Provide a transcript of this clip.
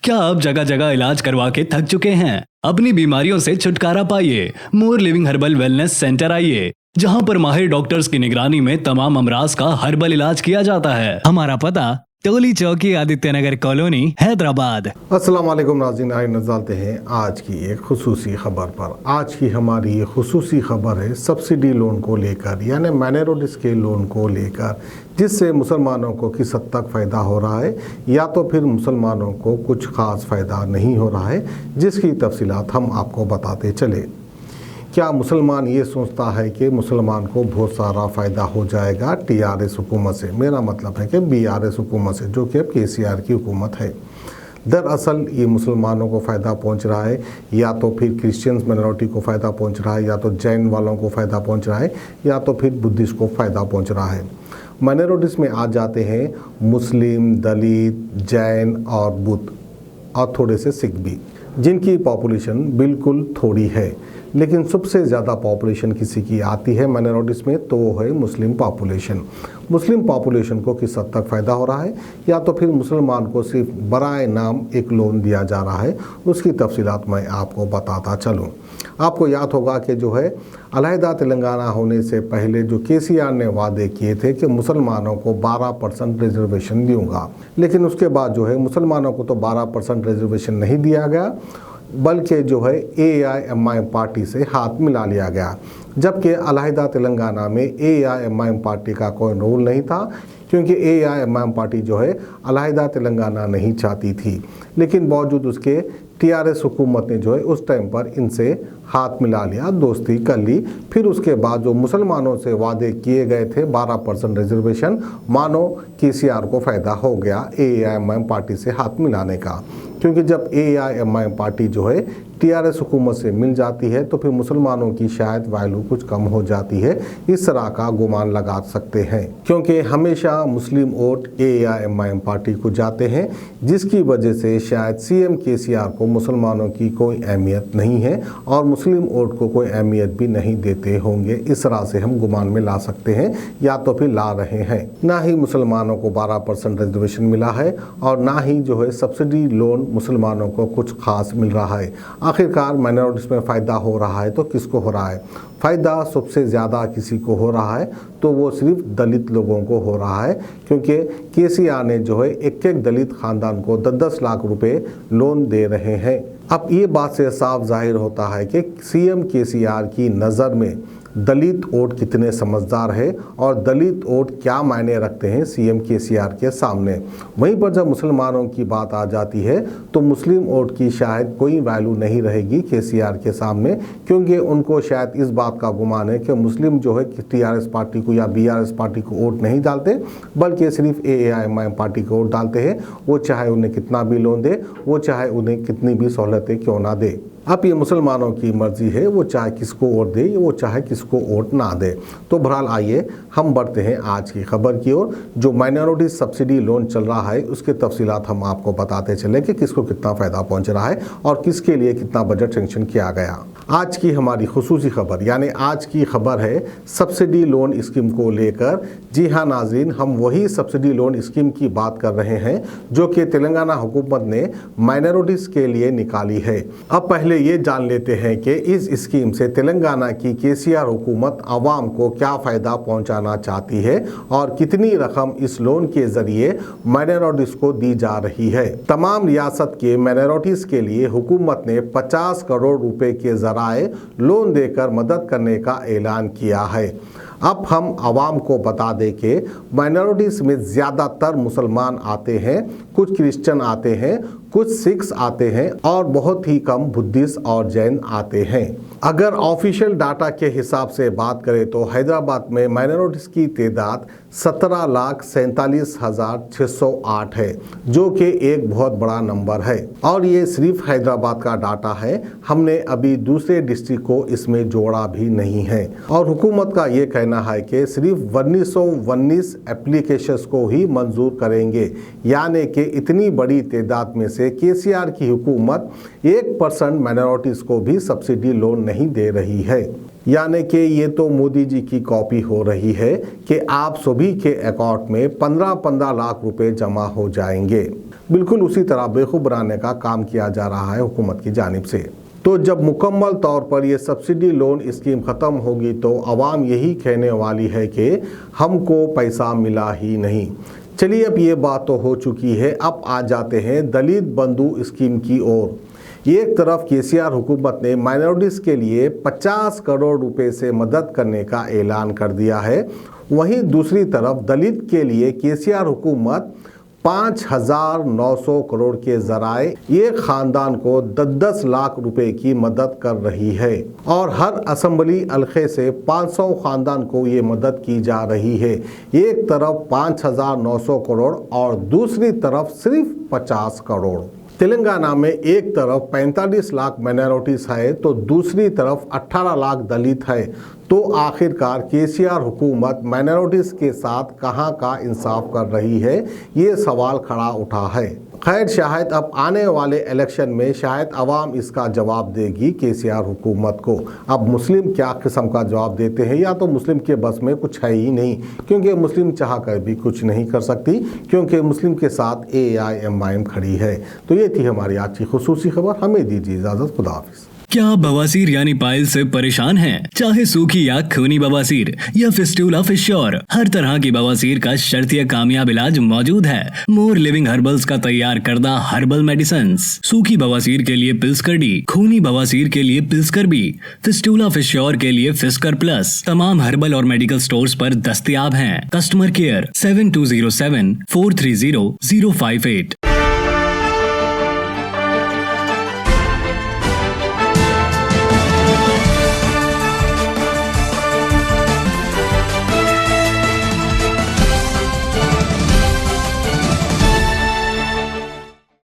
क्या आप जगह जगह इलाज करवा के थक चुके हैं? अपनी बीमारियों से छुटकारा पाइए। मोर लिविंग हर्बल वेलनेस सेंटर आइए, जहां पर माहिर डॉक्टर्स की निगरानी में तमाम अमराज का हर्बल इलाज किया जाता है। हमारा पता टोली चौकी, आदित्यनगर कॉलोनी, हैदराबाद। अस्सलाम वालेकुम नाज़रीन, आइए नज़र डालते हैं आज की एक खुसूसी खबर पर। आज की हमारी ये खुसूसी खबर है सब्सिडी लोन को लेकर, यानी माइनॉरिटीज़ के लोन को लेकर, जिससे मुसलमानों को किस हद तक फ़ायदा हो रहा है या तो फिर मुसलमानों को कुछ ख़ास फ़ायदा नहीं हो रहा है, जिसकी तफसीलात हम आपको बताते चले। क्या मुसलमान ये सोचता है कि मुसलमान को बहुत सारा फ़ायदा हो जाएगा टीआरएस हुकूमत से? मेरा मतलब है कि बीआरएस हुकूमत से, जो कि अब केसीआर की हुकूमत है। दरअसल ये मुसलमानों को फ़ायदा पहुंच रहा है, या तो फिर क्रिश्चियंस माइनॉरिटी को फ़ायदा पहुंच रहा है, या तो जैन वालों को फ़ायदा पहुंच रहा है, या तो फिर बुद्धिस्ट को फ़ायदा पहुंच रहा है। माइनॉरिटीज़ में आ जाते हैं मुस्लिम, दलित, जैन और बुद्ध, और थोड़े से सिख भी, जिनकी पॉपुलेशन बिल्कुल थोड़ी है। लेकिन सबसे ज़्यादा पॉपुलेशन किसी की आती है माइनॉरिटीज़ में, तो वो है मुस्लिम पॉपुलेशन। मुस्लिम पॉपुलेशन को किस हद तक फ़ायदा हो रहा है, या तो फिर मुसलमान को सिर्फ बराए नाम एक लोन दिया जा रहा है, उसकी तफसीलात मैं आपको बताता चलूँ। आपको याद होगा कि जो है अलहदा तेलंगाना होने से पहले जो केसीआर ने वादे किए थे कि मुसलमानों को 12% रिजर्वेशन दूंगा, लेकिन उसके बाद जो है मुसलमानों को तो 12% रिजर्वेशन नहीं दिया गया, बल्कि जो है AIMIM पार्टी से हाथ मिला लिया गया। जबकि अलहदा तेलंगाना में AIMIM पार्टी का कोई रोल नहीं था, क्योंकि AIMIM पार्टी जो है अलहदा तेलंगाना नहीं चाहती थी। लेकिन बावजूद उसके टीआरएस हुकूमत ने जो है उस टाइम पर इनसे हाथ मिला लिया, दोस्ती कर ली। फिर उसके बाद जो मुसलमानों से वादे किए गए थे 12% रिजर्वेशन, मानो केसीआर को फ़ायदा हो गया AIMIM पार्टी से हाथ मिलाने का। क्योंकि जब AIMIM पार्टी जो है टीआरएस हुकूमत से मिल जाती है तो फिर मुसलमानों की शायद वैल्यू कुछ कम हो जाती है, इस तरह का गुमान लगा सकते हैं। क्योंकि हमेशा मुस्लिम वोट AIMIM पार्टी को जाते हैं, जिसकी वजह से शायद CM केसीआर को मुसलमानों की कोई अहमियत नहीं है और मुस्लिम वोट को कोई अहमियत भी नहीं देते होंगे। इस तरह से हम गुमान में ला सकते हैं, या तो फिर ला रहे हैं। ना ही मुसलमानों को 12% रिजर्वेशन मिला है, और ना ही जो है सब्सिडी लोन मुसलमानों को कुछ खास मिल रहा है। आखिरकार माइनॉरिटीज़ में फ़ायदा हो रहा है तो किसको हो रहा है? फ़ायदा सबसे ज़्यादा किसी को हो रहा है तो वो सिर्फ दलित लोगों को हो रहा है, क्योंकि केसीआर ने जो है एक एक दलित ख़ानदान को 10-10 लाख रुपए लोन दे रहे हैं। अब ये बात से साफ जाहिर होता है कि CM केसीआर की नज़र में दलित वोट कितने समझदार है और दलित वोट क्या मायने रखते हैं CM केसीआर के सामने। वहीं पर जब मुसलमानों की बात आ जाती है तो मुस्लिम वोट की शायद कोई वैल्यू नहीं रहेगी केसीआर के सामने, क्योंकि उनको शायद इस बात का गुमान है कि मुस्लिम जो है टीआरएस पार्टी को या BRS पार्टी को वोट नहीं डालते, बल्कि सिर्फ AIMIM पार्टी को वोट डालते हैं, वो चाहे उन्हें कितना भी लोन दे, वो चाहे उन्हें कितनी भी सहूलतें क्यों ना दे। अब ये मुसलमानों की मर्जी है, वो चाहे किसको वोट दे, वो चाहे किसको वोट ना दे। तो बहरहाल आइए हम बढ़ते हैं आज की खबर की ओर। जो माइनॉरिटी सब्सिडी लोन चल रहा है उसके तफसीलात हम आपको बताते चले कि किसको कितना फ़ायदा पहुंच रहा है और किसके लिए कितना बजट सेंक्शन किया गया। आज की हमारी खुसूसी खबर, यानी आज की खबर है सब्सिडी लोन स्कीम को लेकर। जी हाँ नाजरीन, हम वही सब्सिडी लोन स्कीम की बात कर रहे हैं जो कि तेलंगाना हुकूमत ने माइनॉरिटीज़ के लिए निकाली है। अब पहले ये जान लेते हैं कि इस स्कीम से तेलंगाना की केसीआर हुकूमत आवाम को क्या फ़ायदा पहुंचाना चाहती है और कितनी रकम इस लोन के ज़रिए माइनॉरिटीज़ को दी जा रही है। तमाम रियासत के माइनॉरिटीज़ के लिए हुकूमत ने 50 करोड़ रुपए के ज़राए लोन देकर मदद करने का ऐलान किया है। अब हम आवाम को बता दें कि माइनॉरिटीज़ में ज़्यादातर मुसलमान आते हैं, कुछ क्रिश्चियन आते हैं, कुछ सिख्स आते हैं और बहुत ही कम बुद्धिस्ट और जैन आते हैं। अगर ऑफिशियल डाटा के हिसाब से बात करें तो हैदराबाद में माइनॉरिटीज़ की तादाद 17,47,608 है, जो कि एक बहुत बड़ा नंबर है। और ये सिर्फ हैदराबाद का डाटा है, हमने अभी दूसरे डिस्ट्रिक्ट को इसमें जोड़ा भी नहीं है। और हुकूमत का ये कहना है कि सिर्फ 1919 एप्लीकेशंस को ही मंजूर करेंगे, यानी कि इतनी बड़ी तादाद में से केसीआर की हुकूमत 1% माइनॉरिटीज़ को भी सब्सिडी लोन नहीं दे रही है। यानी कि ये तो मोदी जी की कॉपी हो रही है कि आप सभी के अकाउंट में 15-15 लाख रुपए जमा हो जाएंगे। बिल्कुल उसी तरह बेवकूफ़ बनाने का काम किया जा रहा है हुकूमत की जानिब से। तो जब मुकम्मल तौर पर ये सब्सिडी लोन स्कीम ख़त्म होगी तो आवाम यही कहने वाली है कि हमको पैसा मिला ही नहीं। चलिए, अब ये बात तो हो चुकी है, अब आ जाते हैं दलित बंधु स्कीम की ओर। एक तरफ केसीआर हुकूमत ने माइनॉरिटीज़ के लिए 50 करोड़ रुपए से मदद करने का ऐलान कर दिया है, वहीं दूसरी तरफ दलित के लिए केसीआर हुकूमत 5,900 करोड़ के जराए एक खानदान को 10-10 लाख रुपए की मदद कर रही है और हर असेंबली हल्के से 500 खानदान को ये मदद की जा रही है। एक तरफ 5,900 करोड़ और दूसरी तरफ सिर्फ 50 करोड़। तेलंगाना में एक तरफ 45 लाख माइनॉरिटीज है तो दूसरी तरफ 18 लाख दलित है। तो आखिरकार केसीआर हुकूमत माइनॉरिटीज के साथ कहां का इंसाफ कर रही है, ये सवाल खड़ा उठा है। खैर, शायद अब आने वाले इलेक्शन में शायद अवाम इसका जवाब देगी केसीआर हुकूमत को। अब मुस्लिम क्या किस्म का जवाब देते हैं, या तो मुस्लिम के बस में कुछ है ही नहीं, क्योंकि मुस्लिम चाह कर भी कुछ नहीं कर सकती, क्योंकि मुस्लिम के साथ AIMIM खड़ी है। तो ये थी हमारी आज की खुसूसी खबर। हमें दीजिए इजाज़त। खुदा हाफिज़। क्या आप बवासीर यानी पाइल से परेशान हैं? चाहे सूखी या खूनी बवासीर या फिस्टूला फिश्योर, हर तरह की बवासीर का शर्तीय कामयाब इलाज मौजूद है। मोर लिविंग हर्बल्स का तैयार करदा हर्बल मेडिसिन। सूखी बवासीर के लिए पिल्सकर डी, खूनी बवासीर के लिए पिल्सकर बी, फिस्टूला फिश्योर के लिए फिस्कर प्लस तमाम हर्बल और मेडिकल स्टोर्स पर दस्तयाब हैं। Customer care 7207 430 058।